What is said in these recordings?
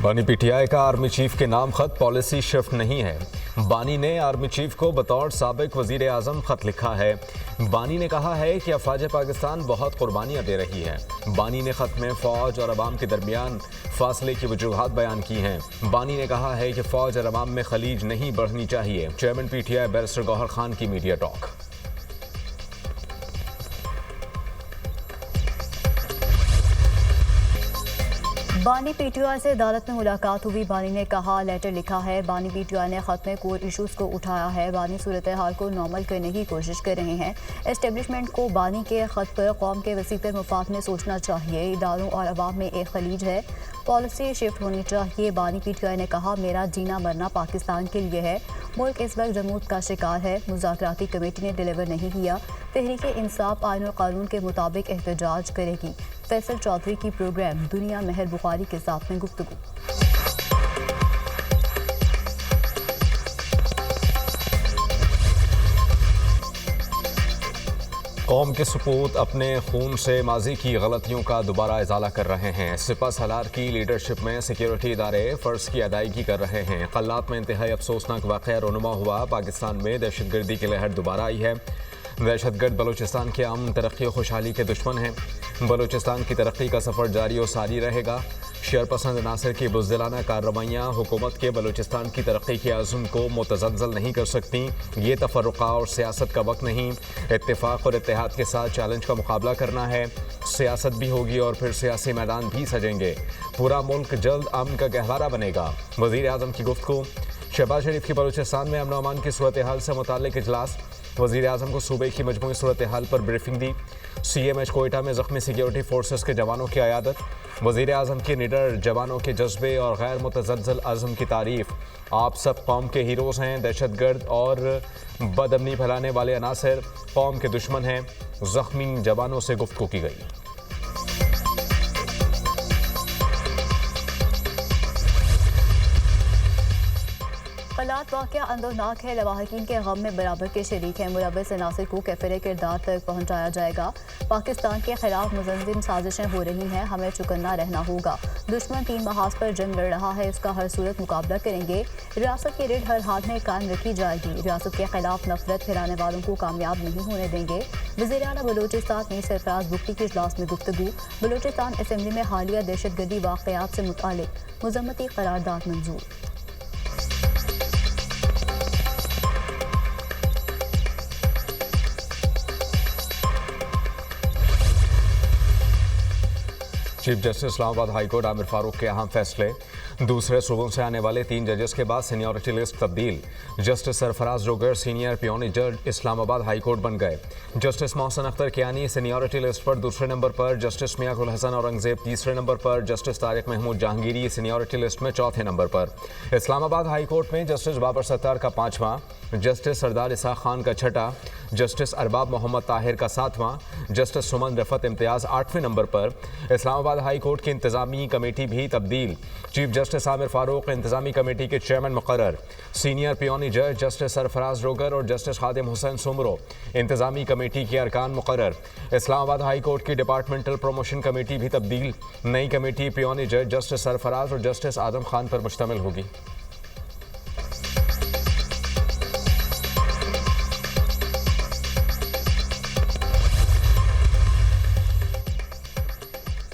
बानी पीटीआई का army chief के नाम खत पॉलिसी शिफ्ट नहीं है। बानी ने आर्मी चीफ को बतौर साबिक वजीर आजम खत लिखा है। बानी ने कहा है कि अफवाज पाकिस्तान बहुत कुर्बानियां दे रही है। बानी ने खत में फौज और अवाम के दरमियान फासले की वजूहात बयान की हैं। बानी ने कहा है कि फौज और अवाम में खलीज नहीं बढ़नी चाहिए। Chairman PTI barrister Gohar Khan की मीडिया टॉक। बानी पीटीआई से अदालत में मुलाकात हुई। बानी ने कहा, लेटर लिखा है। बानी पीटीआई ने खत में कोर इशूज़ को उठाया है। बानी सूरत हाल को नॉर्मल करने की कोशिश कर रहे हैं। एस्टेब्लिशमेंट को बानी के खत पर कौम के वसीतर मफाद में सोचना चाहिए। इदारों और अवाम में एक खलीज है, पॉलिसी शिफ्ट होनी चाहिए। बानी पीटीआई ने कहा, मेरा जीना मरना पाकिस्तान के लिए है। मुल्क इस वक्त जमूत का शिकार है। मुज़ाकराती कमेटी ने डिलीवर नहीं किया। तहरीक इंसाफ आईन और कानून के मुताबिक एहतजाज करेगी। फैसल चौधरी की प्रोग्राम दुनिया महर बुखारी के साथ में गुफ्तगू। कौम के सपूत अपने खून से माजी की गलतियों का दोबारा इजाला कर रहे हैं। सिपा सलार की लीडरशिप में सिक्योरिटी इदारे फ़र्ज की अदायगी कर रहे हैं। कल्लात में इंतहाई अफसोसनाक वाक़या रोनुमा हुआ। पाकिस्तान में दहशतगर्दी की लहर दोबारा आई है। दहशतगर्द बलूचिस्तान के अमन, तरक्की और खुशहाली के दुश्मन हैं। बलूचिस्तान की तरक्की का सफ़र जारी और सारी रहेगा। शरपसंद नासिर की बुज़दिलाना कार्रवाइयाँ हुकूमत के बलूचिस्तान की तरक्की के आज़म को मुतज़लज़ल नहीं कर सकती। ये तफ़र्रुक़ा और सियासत का वक्त नहीं। इत्तेफाक और इत्तेहाद के साथ चैलेंज का मुकाबला करना है। सियासत भी होगी और फिर सियासी मैदान भी सजेंगे। पूरा मुल्क जल्द अमन का गहवारा बनेगा। वज़ीर आज़म की गुफ्तगू। शहबाज शरीफ की बलूचिस्तान में अमन अमान की सूरत हाल से मुताल्लिक़ इजलास। वज़ीर आज़म को सूबे की मजमूई सूरत हाल पर ब्रीफिंग दी। CMH कोयटा में ज़ख्मी सिक्योरिटी फोर्सेस के जवानों की अयादत। वज़ीर आज़म के निडर जवानों के जज्बे और गैर मुतज़लज़ल अज़्म की तारीफ़। आप सब कौम के हीरोज़ हैं। दहशतगर्द और बदअमनी फैलाने वाले अनासर कौम के दुश्मन हैं। ज़ख्मी जवानों से गुफ्तगू की गई। हालात वाक़या अंदरनाक है। लवाहकीन के गम में बराबर के शरीक हैं। मुलव्वस अनासिर को कैफिर किरदार तक पहुँचाया जाएगा। पाकिस्तान के खिलाफ मुजम्मिम साजिशें हो रही हैं। हमें चौकन्ना रहना होगा। दुश्मन 3 महाज पर जंग लड़ रहा है। इसका हर सूरत मुकाबला करेंगे। रियासत की रिढ़ हर हाल में कायम रखी जाएगी। रियासत के खिलाफ नफरत फैलाने वालों को कामयाब नहीं होने देंगे। वज़ीर आला बलूचिस्तान मीर सरफराज बुख्ती की इजलास में गुफ्तगू। बलूचिस्तान असम्बली में हालिया दहशतगर्दी वाक़यात से मुताल्लिक़ मुज़म्मती करारदाद मंजूर। Chief justice Islamabad high court Aamir Farooq के अहम फैसले। दूसरे सूबों से आने वाले 3 जजेस के बाद सीनियरिटी लिस्ट तब्दील। Justice Sarfaraz Dogar senior puisne जज इस्लामाबाद हाई कोर्ट बन गए। Justice Mohsin Akhtar Kayani seniority list पर दूसरे नंबर पर। जस्टिस मियां गुल हसन औरंगजेब तीसरे नंबर पर। Justice Tariq Mahmood Jahangiri seniority list में चौथे नंबर पर। इस्लामाबाद हाई कोर्ट में जस्टिस बाबर सत्तार का 5वां, जस्टिस सरदार इसाक खान का 6ठा, जस्टिस अरबाब मोहम्मद ताहिर का 7वां, जस्टिस सुमन रफत इम्तियाज़ 8वें नंबर पर। इस्लामाबाद हाई कोर्ट की इंतजामी कमेटी भी तब्दील। चीफ जस्टिस आमिर फारूक इंतजामी कमेटी के चेयरमैन मुकर्रर। सीनियर पियोनी जज जस्टिस सरफराज रोगर और जस्टिस खादिम हुसैन सुमरो इंतजामी कमेटी के अरकान मुकर्रर। इस्लामाबाद हाई कोर्ट की डिपार्टमेंटल प्रमोशन कमेटी भी तब्दील। नई कमेटी पियोनी जज जस्टिस सरफराज और जस्टिस आदम खान पर मुश्तमिल होगी।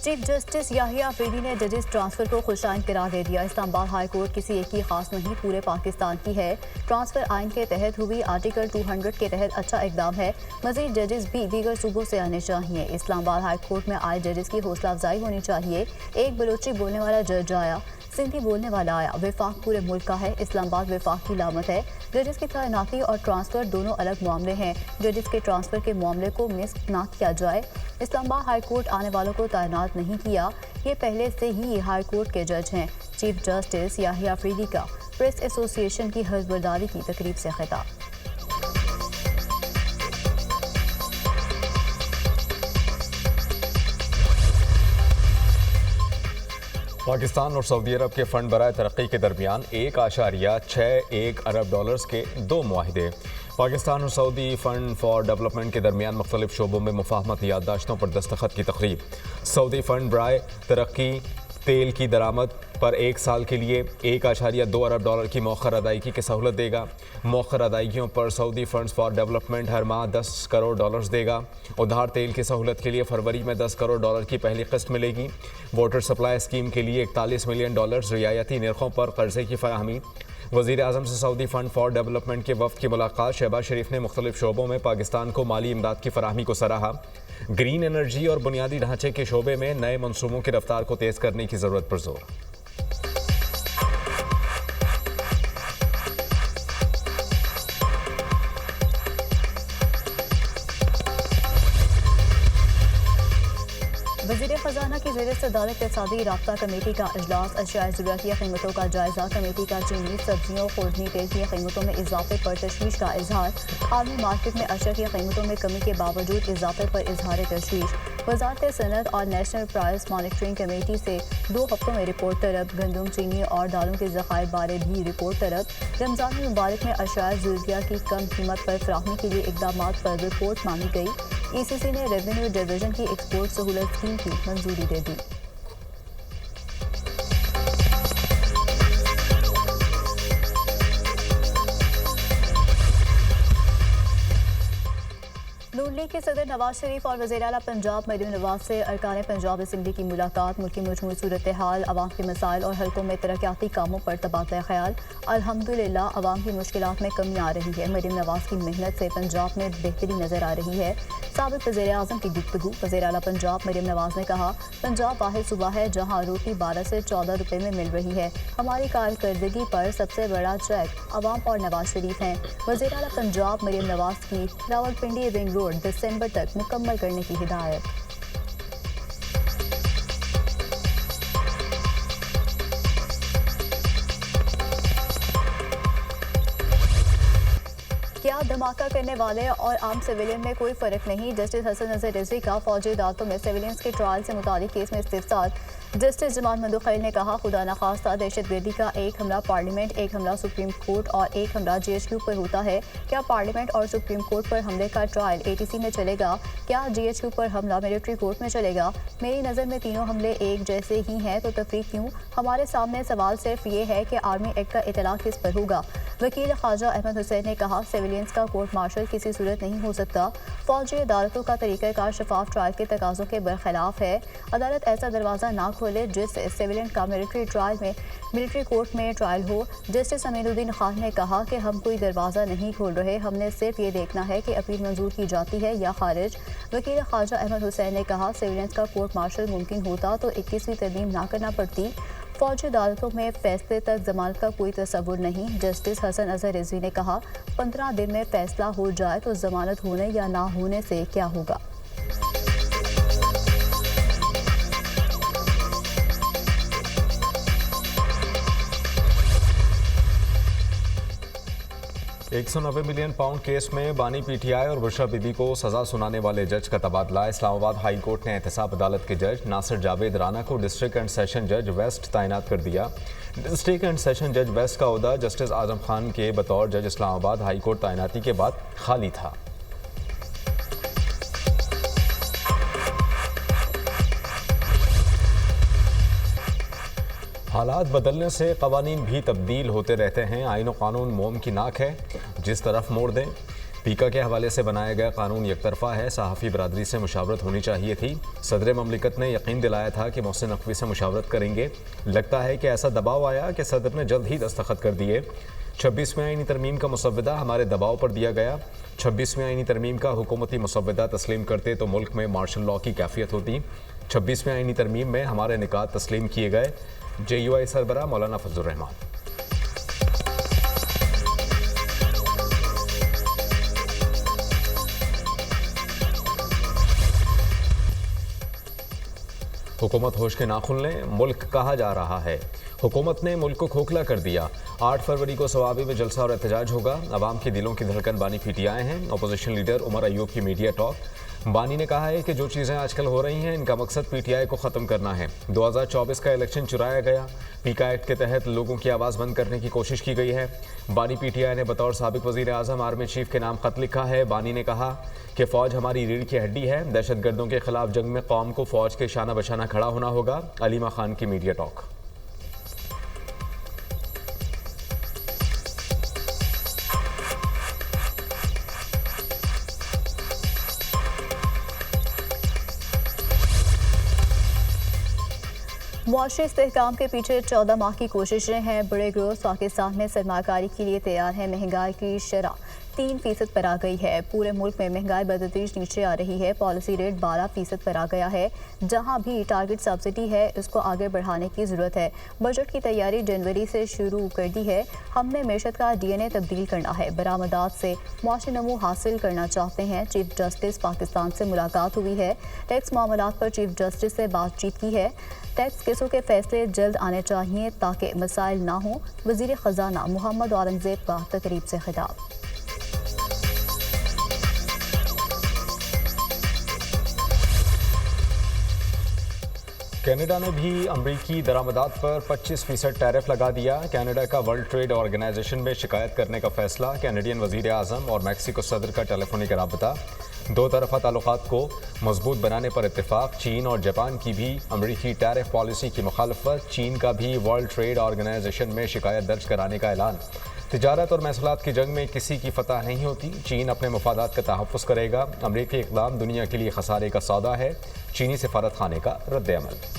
चीफ जस्टिस याहिया अफरीदी ने जजेस ट्रांसफर को खुशाइन करार दे दिया। इस्लामाबाद हाई कोर्ट किसी एक की खास नहीं, पूरे पाकिस्तान की है। ट्रांसफर आइन के तहत हुई, आर्टिकल 200 के तहत अच्छा इकदाम है। मजीद जजेस भी दीगर सूबों से आने चाहिए। इस्लामाबाद हाई कोर्ट में आए जजेस की हौसला अफजाई होनी चाहिए। एक बलोची बोलने वाला जज आया, सिंधी बोलने वाला आया। विफाक पूरे मुल्क का है। इस्लामाबाद विफाक की लामत है। जजेस की तैनाती और ट्रांसफ़र दोनों अलग मामले हैं। जजेस के ट्रांसफ़र के मामले को मिस ना किया जाए। इस्लामाबाद हाई कोर्ट आने वालों को तैनात नहीं किया। ये पहले से ही हाई कोर्ट के जज हैं। चीफ जस्टिस याहिया अफरीदी का प्रेस एसोसिएशन की हज़बरदारी की तकरीब से खिताब। पाकिस्तान और सऊदी अरब के फंड बराए तरक्की के दरमियान 1.61 अरब डॉलर्स के 2 मुआहिदे। पाकिस्तान और सऊदी फंड फॉर डेवलपमेंट के दरमियान मुख्तलिफ शोबों में मुफाहमती याददाश्तों पर दस्तखत की तकरीब। सऊदी फंड बराए तरक्की तेल की दरामद, पर 1 साल के लिए $1.2 अरब की मौखर अदायगी की सहूलत देगा। मौखर अदायगियों पर सऊदी फंड्स फॉर डेवलपमेंट हर माह $10 करोड़ देगा। उधार तेल की सहूलत के लिए फरवरी में $10 करोड़ की पहली किस्त मिलेगी। वाटर सप्लाई स्कीम के लिए $41 मिलियन रियायती निर्खों पर कर्जे की फराहमी। वज़ीर आज़म से सऊदी फंड फॉर डेवलपमेंट के वफ़द की मुलाकात। शहबाज शरीफ ने मुख्तलिफ शोबों में पाकिस्तान को माली इमदाद की फराहमी को सराहा। ग्रीन एनर्जी और बुनियादी ढांचे के शोबे में नए मनसूबों की रफ्तार को तेज़ करने की ज़रूरत पर जोर। वज़ीर ख़जाना की ज़ेर सदारत इक़्तिसादी राब्ता कमेटी का इजलास। अशियाए ज़रूरियाती कीमतों का जायज़ा। कमेटी का चीनी, सब्जियों, खुर्दनी तेल की कीमतों में इजाफे पर तशवीश का इजहार। आलमी मार्केट में अशिया की कीमतों में कमी के बावजूद इजाफे पर इजहार तशवीश। वज़ारत सनअत और नेशनल प्राइस मॉनिटरिंग कमेटी से 2 हफ्तों में रिपोर्ट तलब। गंदम, चीनी और दालों के ज़खायर बारे भी रिपोर्ट तलब। रमज़ान मुबारक में अशियाए ज़रूरिया की कम कीमत पर फराहमी के लिए इक़दाम पर रिपोर्ट मांगी गई। ECC ने रेवेन्यू डिवीजन की एक्सपोर्ट सहूलत स्कीम की मंजूरी दे दी। नून लीग के सदर नवाज शरीफ और वज़ीर आला पंजाब मरीम नवाज से अरकान पंजाब असम्बली की मुलाकात। मुल्क की मजमूई सूरत हाल, अवाम के मसाइल और हल्कों में तरक्याती कामों पर तबादला ख्याल। अल्हम्दुलिल्लाह अवाम की मुश्किलात में कमी आ रही है। मरीम नवाज की मेहनत से पंजाब में बेहतरी नजर आ रही है। साबिक़ वज़ीर आज़म की गुफ्तगू। वज़ीर आला पंजाब मरीम नवाज ने कहा, पंजाब वाहिद सूबा है जहाँ रोटी 12 से 14 रुपये में मिल रही है। हमारी कारकर्दगी पर सबसे बड़ा चेक अवाम और नवाज शरीफ हैं। वज़ीर आला पंजाब मरीम नवाज की रावलपिंडी रिंग रोड दिसंबर तक मुकम्मल करने की हिदायत। क्या धमाका करने वाले और आम सिविलियन में कोई फ़र्क नहीं? जस्टिस हसन नज़र रिजवी का फौजी अदालतों में सिविलियंस के ट्रायल से मुतालिक केस में इस्तिफ़सार। जस्टिस जमाल मंदुखैल ने कहा, खुदा न खास्ता दहशतगर्दी का एक हमला पार्लियामेंट, एक हमला सुप्रीम कोर्ट और एक हमला GHQ पर होता है। क्या पार्लियामेंट और सुप्रीम कोर्ट पर हमले का ट्रायल ATC में चलेगा? क्या GHQ पर हमला मिलिट्री कोर्ट में चलेगा? मेरी नज़र में तीनों हमले एक जैसे ही हैं, तो तफरीक क्यों? हमारे सामने सवाल सिर्फ ये है कि आर्मी एक्ट का इतला किस पर होगा? वकील ख्वाजा अहमद हुसैन ने कहा, सिविलियंस का कोर्ट मार्शल किसी सूरत नहीं हो सकता। फौजी अदालतों का तरीक़ाकार शफाफ ट्रायल के तकाज़ों के बरखिलाफ है। अदालत ऐसा दरवाज़ा ना खोले जिस सिविलियन का मिलिट्री ट्रायल में मिलिट्री कोर्ट में ट्रायल हो। जस्टिस अमीनुद्दीन खान ने कहा कि हम कोई दरवाज़ा नहीं खोल रहे, हमने सिर्फ ये देखना है कि अपील मंजूर की जाती है या खारिज। वकील ख्वाजा अहमद हुसैन ने कहा, सिविलियंस का कोर्ट मार्शल मुमकिन होता तो 21वीं तरमीम ना करना पड़ती। फौजी अदालतों में फैसले तक जमानत का कोई तसव्वुर नहीं। जस्टिस हसन अजहर रिजवी ने कहा, 15 दिन में फैसला हो जाए तो जमानत होने या ना होने से क्या होगा। £190 मिलियन केस में बानी PTI और बुशरा बीबी को सजा सुनाने वाले जज का तबादला। इस्लामाबाद हाई कोर्ट ने एहतसाब अदालत के जज नासिर जावेद राना को डिस्ट्रिक्ट एंड सेशन जज वेस्ट तैनात कर दिया। डिस्ट्रिक्ट एंड सेशन जज वेस्ट का ओहदा जस्टिस आजम खान के बतौर जज इस्लामाबाद हाई कोर्ट तैनाती के बाद खाली था। हालात बदलने से कवानीन भी तब्दील होते रहते हैं। आईन व कानून मोम की नाक है, जिस तरफ मोड़ दें। पीका के हवाले से बनाया गया कानून एकतरफा है, सहाफ़ी बरादरी से मुशावरत होनी चाहिए थी। सदर ममलिकत ने यकीन दिलाया था कि मोहसिन नकवी से मुशावरत करेंगे। लगता है कि ऐसा दबाव आया कि सदर ने जल्द ही दस्तखत कर दिए। 26वें आईनी तरमीम का मुसव्वदा हमारे दबाव पर दिया गया। 26वें आईनी तरमीम का हुकूमती मुसव्वदा तस्लीम करते तो मुल्क में मार्शल लॉ की कैफियत होती। 26वें आईनी तरमीम में हमारे निकात तस्लीम किए गए। JUI सरबराह मौलाना फजलुर रहमान। हुकूमत होश के नाखुन लें, मुल्क कहा जा रहा है। हुकूमत ने मुल्क को खोखला कर दिया। 8 फरवरी को सवाबी में जलसा और एहतजाज होगा। अवाम के दिलों की धड़कन बानी PTI हैं। अपोजिशन लीडर उमर अयूब की मीडिया टॉक। बानी ने कहा है कि जो चीज़ें आजकल हो रही हैं, इनका मकसद PTI को ख़त्म करना है। 2024 का इलेक्शन चुराया गया। पीका एक्ट के तहत लोगों की आवाज़ बंद करने की कोशिश की गई है। बानी PTI ने बतौर साबिक वज़ीर आज़म आर्मी चीफ के नाम ख़त लिखा है। बानी ने कहा कि फ़ौज हमारी रीढ़ की हड्डी है। दहशतगर्दों के खिलाफ जंग में कौम को फ़ौज के शाना बशाना खड़ा होना होगा। अलीमा खान की मीडिया टॉक। मुआशरी इस्तेहकाम के पीछे 14 माह की कोशिशें हैं। बड़े ग्रोथ पाकिस्तान में सरमाकारी के लिए तैयार है। महंगाई की शरह 3% पर आ गई है। पूरे मुल्क में महंगाई बतदरीज नीचे आ रही है। पॉलिसी रेट 12% पर आ गया है। जहां भी टारगेट सब्सिडी है इसको आगे बढ़ाने की ज़रूरत है। बजट की तैयारी जनवरी से शुरू कर दी है। हमने मेशत का DNA तब्दील करना है। बरामदात से मुआशी नमू हासिल करना चाहते हैं। चीफ जस्टिस पाकिस्तान से मुलाकात हुई है। टैक्स मामलात पर चीफ जस्टिस से बातचीत की है। टैक्स केसों के फैसले जल्द आने चाहिए ताकि मसाइल ना हों। वज़ीर ख़जाना मोहम्मद औरंगज़ेब का तकरीब से खिताब। कनाडा ने भी अमरीकी दरामदात पर 25% टैरिफ लगा दिया। कनाडा का वर्ल्ड ट्रेड ऑर्गेनाइजेशन में शिकायत करने का फैसला। कैनेडियन वज़ीर आज़म और मैक्सिको सदर का टेलीफोनिक रबता। दो तरफ़ा ताल्लुकात को मजबूत बनाने पर इत्तेफाक। चीन और जापान की भी अमरीकी टैरिफ पॉलिसी की मुखालफत। चीन का भी वर्ल्ड ट्रेड ऑर्गेनाइजेशन में शिकायत दर्ज कराने का ऐलान। तिजारत और महसूलात की जंग में किसी की फतह नहीं होती। चीन अपने मफादात का तहफ़्फ़ुज़ करेगा। अमरीकी इक़दाम दुनिया के लिए खसारे का सौदा है। चीनी सफारत खाने का रद्द अमल।